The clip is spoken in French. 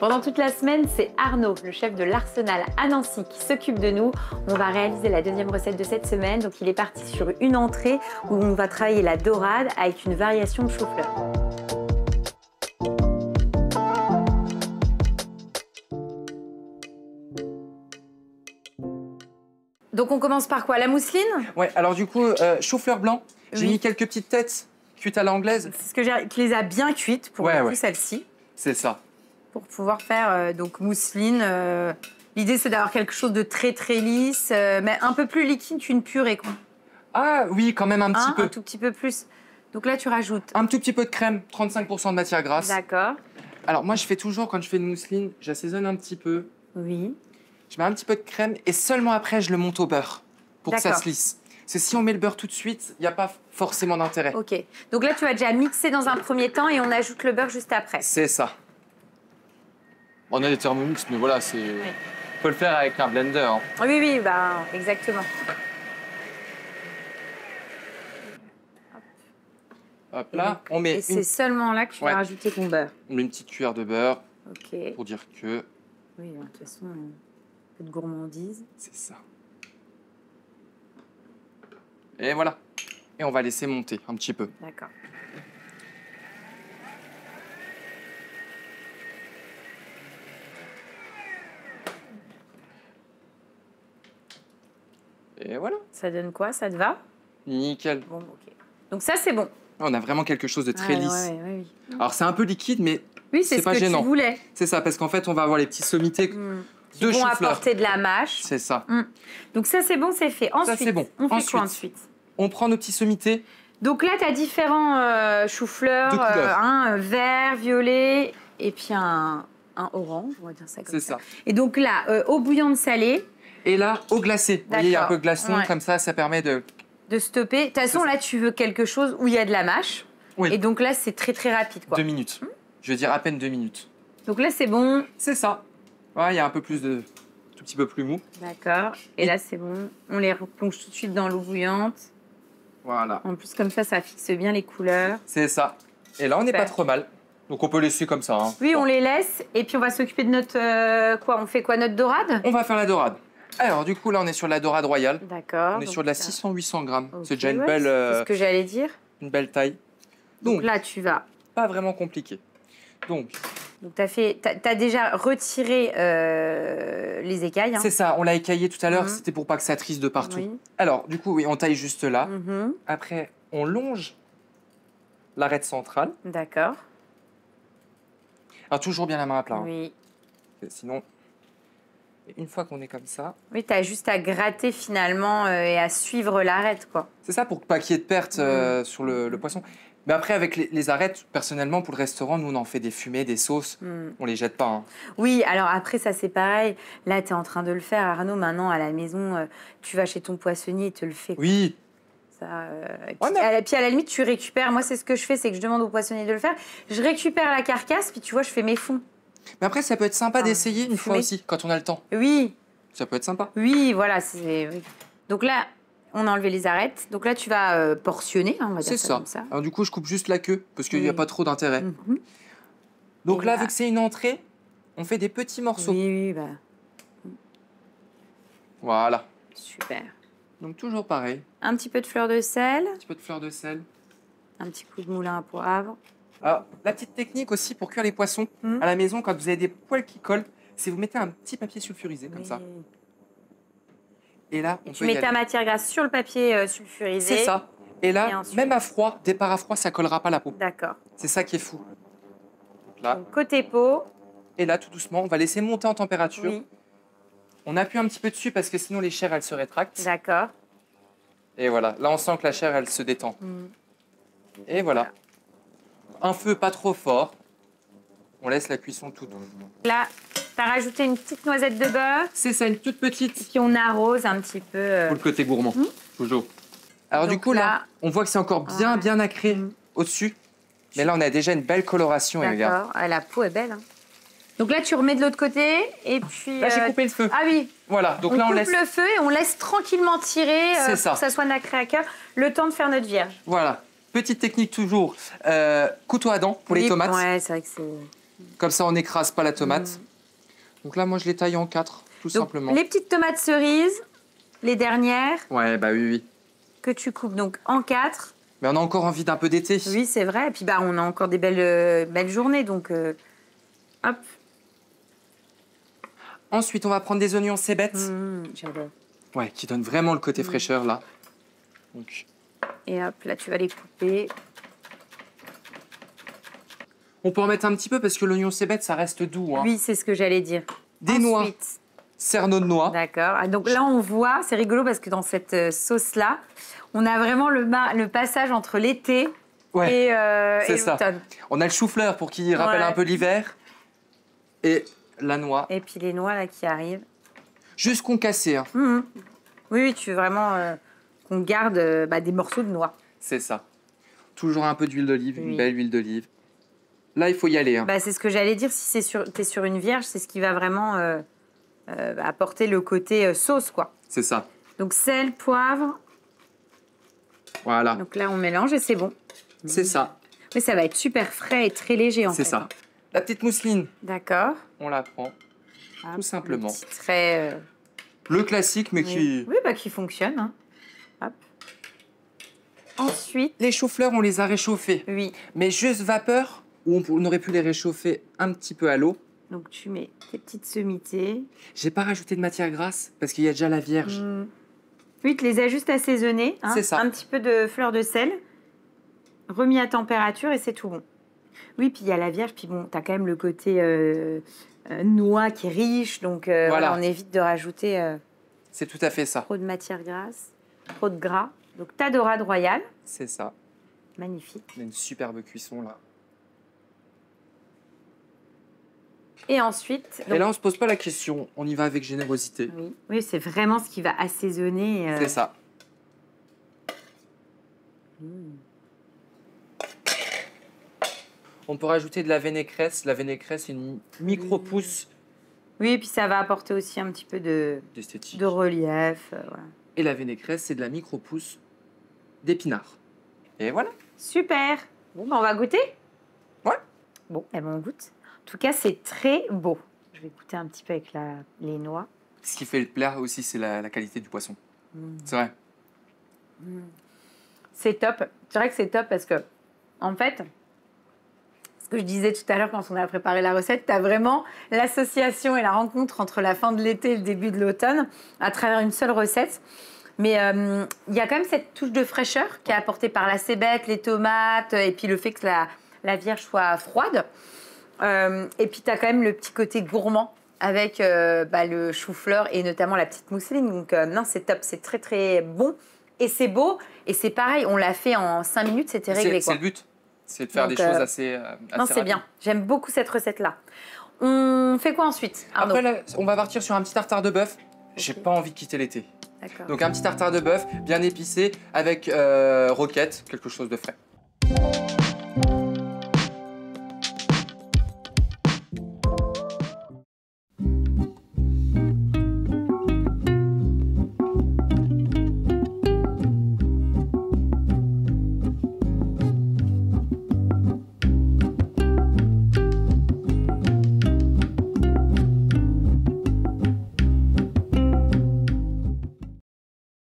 Pendant toute la semaine, c'est Arnaud, le chef de l'Arsenal à Nancy, qui s'occupe de nous. On va réaliser la deuxième recette de cette semaine. Donc il est parti sur une entrée où on va travailler la dorade avec une variation de chou-fleur. Donc on commence par quoi? La mousseline? Ouais, alors du coup, chou-fleur blanc. J'ai mis quelques petites têtes cuites à l'anglaise. C'est ce que j'ai, tu les as bien cuites pour celle-ci. C'est ça. Pour pouvoir faire donc mousseline. L'idée, c'est d'avoir quelque chose de très lisse, mais un peu plus liquide qu'une purée, quoi. Ah oui, quand même un petit peu. Un tout petit peu plus. Donc là, tu rajoutes... Un tout petit peu de crème, 35% de matière grasse. D'accord. Alors moi, je fais toujours, quand je fais une mousseline, j'assaisonne un petit peu. Oui. Je mets un petit peu de crème et seulement après, je le monte au beurre pour que ça se lisse. Parce que si on met le beurre tout de suite, il n'y a pas forcément d'intérêt. Ok. Donc là, tu vas déjà mixer dans un premier temps et on ajoute le beurre juste après. C'est ça. On a des Thermomix, mais voilà, c'est... Oui. On peut le faire avec un blender. Hein. Oui, bah, exactement. Hop là, on met... Et c'est seulement là que tu vas rajouter ton beurre. On met une petite cuillère de beurre. Ok. Pour dire que... Oui, de toute façon, un peu de gourmandise. C'est ça. Et voilà. Et on va laisser monter un petit peu. D'accord. Et voilà. Ça donne quoi? Ça te va? Nickel. Bon, ok. Donc ça, c'est bon. On a vraiment quelque chose de très lisse. Oui. Alors, c'est un peu liquide, mais oui, c'est pas gênant. Tu voulais. C'est ça, parce qu'en fait, on va avoir les petits sommités de chou-fleur. Qui vont apporter de la mâche. C'est ça. Donc ça, c'est bon, c'est fait. Ensuite, ça, c'est bon. On fait quoi ensuite? On prend nos petits sommités. Donc là, tu as différents choux-fleurs. Un vert, violet, et puis un orange, on va dire ça comme ça. C'est ça. Et donc là, eau bouillante salée. Et là, eau glacée. Vous voyez, il y a un peu de glaçon, comme ça permet de stopper. De toute façon, là, tu veux quelque chose où il y a de la mâche. Oui. Et donc là, c'est très rapide, quoi. 2 minutes. Je veux dire à peine 2 minutes. Donc là, c'est bon. C'est ça. Ouais, il y a un peu plus de... tout petit peu plus mou. D'accord. Et là, c'est bon. On les replonge tout de suite dans l'eau bouillante. Voilà. En plus, comme ça fixe bien les couleurs. C'est ça. Et là, on n'est pas trop mal. Donc, on peut laisser comme ça. Hein. Oui, on les laisse. Et puis, on va s'occuper de notre... quoi? On fait quoi? Notre dorade? On va faire la dorade. Alors, du coup, là, on est sur la dorade royale. D'accord. On est sur de la 600-800 grammes. Okay, c'est déjà une belle... c'est ce que j'allais dire. Une belle taille. Donc là, tu vas... Pas vraiment compliqué. Donc t'as déjà retiré les écailles. Hein. C'est ça, on l'a écaillé tout à l'heure, c'était pour pas que ça trisse de partout. Oui. Alors, du coup, oui, on taille juste là. Après, on longe l'arête centrale. D'accord. Alors, toujours bien la main à plat. Hein. Oui. Sinon, une fois qu'on est comme ça... Oui, t'as juste à gratter finalement et à suivre l'arête, quoi. C'est ça, pour pas qu'il y ait de perte sur le poisson. Mais après, avec les arêtes, personnellement, pour le restaurant, nous, on en fait des fumées, des sauces. On les jette pas. Hein. Oui, alors après, ça, c'est pareil. Là, tu es en train de le faire, Arnaud. Maintenant, à la maison, tu vas chez ton poissonnier, il te le fait. Quoi. Oui. Ça, puis à la limite, tu récupères. Moi, c'est ce que je fais, c'est que je demande au poissonnier de le faire. Je récupère la carcasse, puis tu vois, je fais mes fonds. Mais après, ça peut être sympa d'essayer une fois aussi, quand on a le temps. Oui. Ça peut être sympa. Oui, voilà. Donc là... On a enlevé les arêtes. Donc là, tu vas portionner, hein, on va dire ça comme ça. Alors du coup, je coupe juste la queue, parce qu'il n'y a pas trop d'intérêt. Donc là, vu que c'est une entrée, on fait des petits morceaux. Oui, bah... Voilà. Super. Donc toujours pareil. Un petit peu de fleur de sel. Un petit peu de fleur de sel. Un petit coup de moulin à poivre. Alors, la petite technique aussi pour cuire les poissons, à la maison, quand vous avez des poils qui collent, c'est vous mettez un petit papier sulfurisé, comme ça. Et là, tu mets ta matière grasse sur le papier sulfurisé. C'est ça. Et là, même à froid, départ à froid, ça collera pas la peau. D'accord. C'est ça qui est fou. Donc là. Donc, côté peau. Et là, tout doucement, on va laisser monter en température. Oui. On appuie un petit peu dessus parce que sinon les chairs, elles se rétractent. D'accord. Et voilà. Là, on sent que la chair, elle se détend. Et voilà. Un feu pas trop fort. On laisse la cuisson tout douce. Là, tu as rajouté une petite noisette de beurre. C'est ça, une toute petite. Et puis on arrose un petit peu. Pour le côté gourmand, toujours. Alors donc du coup, là, on voit que c'est encore bien nacré au-dessus. Mais là, on a déjà une belle coloration. D'accord, la peau est belle. Hein. Donc là, tu remets de l'autre côté et puis... Là, j'ai coupé le feu. Ah oui, Voilà, donc on là on coupe laisse... le feu et on laisse tranquillement tirer C'est pour ça. que ça soit nacré à cœur, le temps de faire notre vierge. Voilà, petite technique toujours, couteau à dents pour les Oui, tomates. Ouais, c'est vrai que c'est... Comme ça on n'écrase pas la tomate. Donc là moi je les taille en 4, tout Donc, simplement. les petites tomates cerises, les dernières, Ouais, bah oui. que tu coupes donc en 4. Mais on a encore envie d'un peu d'été. Oui, c'est vrai. Et puis bah, on a encore des belles journées, donc hop. Ensuite on va prendre des oignons cébettes. J'adore. Ouais, qui donnent vraiment le côté fraîcheur là. Donc, Et hop, là tu vas les couper. on peut en mettre un petit peu parce que l'oignon cébette ça reste doux. Hein. Oui, c'est ce que j'allais dire. Des noix, Ensuite, cerneaux de noix. d'accord. Ah, donc là on voit, c'est rigolo parce que dans cette sauce-là, on a vraiment le passage entre l'été Ouais, et ça. l'automne. On a le chou-fleur pour qu'il rappelle Ouais. un peu l'hiver. Et la noix. Et puis les noix là qui arrivent. Juste concassé, hein. Oui, tu veux vraiment qu'on garde des morceaux de noix. C'est ça. Toujours un peu d'huile d'olive, Oui. une belle huile d'olive. Là, il faut y aller. Hein. C'est ce que j'allais dire, si t'es sur une vierge, c'est ce qui va vraiment apporter le côté sauce, quoi. C'est ça. Donc sel, poivre, Voilà. donc là on mélange et c'est bon. C'est ça. Mais ça va être super frais et très léger en fait. C'est ça. La petite mousseline, D'accord. on la prend. Hop, Tout simplement. le petit trait, Le classique, mais oui. qui... Oui, qui fonctionne. Hein. Hop. Ensuite, Les choux-fleurs, on les a réchauffés. oui, Mais juste vapeur, ou on aurait pu les réchauffer un petit peu à l'eau. donc tu mets tes petites sommités. J'ai pas rajouté de matière grasse parce qu'il y a déjà la vierge. Oui, tu les as juste assaisonnés. Hein, C'est ça. Un petit peu de fleur de sel, remis à température et c'est tout bon. Oui, puis il y a la vierge, puis bon, tu as quand même le côté noix qui est riche, donc Voilà. on évite de rajouter C'est tout à fait ça. trop de matière grasse, trop de gras. Donc ta dorade royale, C'est ça. magnifique. On a une superbe cuisson là. Et ensuite, Et là, on se pose pas la question. On y va avec générosité. oui, c'est vraiment ce qui va assaisonner. C'est ça. On peut rajouter de la vinaigrette. La vinaigrette, c'est une micro-pousse Oui, et puis ça va apporter aussi un petit peu de d'esthétique. relief. Voilà. Et la vinaigrette, c'est de la micro-pousse d'épinards. Et voilà. Super. Bon, on va goûter. Ouais. Bon, on goûte. En tout cas, c'est très beau. Je vais goûter un petit peu avec les noix. Ce qui fait le plaisir aussi, c'est la qualité du poisson. C'est vrai. C'est top. C'est vrai que c'est top parce que, en fait, ce que je disais tout à l'heure quand on a préparé la recette, tu as vraiment l'association et la rencontre entre la fin de l'été et le début de l'automne à travers une seule recette. Mais il y a quand même cette touche de fraîcheur qui est apportée par la cébette, les tomates et puis le fait que la vierge soit froide. Et puis tu as quand même le petit côté gourmand avec le chou-fleur et notamment la petite mousseline. Donc non, c'est top, c'est très très bon. Et c'est beau, et c'est pareil, on l'a fait en 5 minutes, c'était réglé. C'est le but. C'est de faire Donc, des choses assez non, c'est rapides. bien. J'aime beaucoup cette recette-là. On fait quoi ensuite, Arnaud? Après, là, on va partir sur un petit tartare de bœuf. J'ai pas envie de quitter l'été. D'accord. Donc un petit tartare de bœuf bien épicé avec roquette, quelque chose de frais.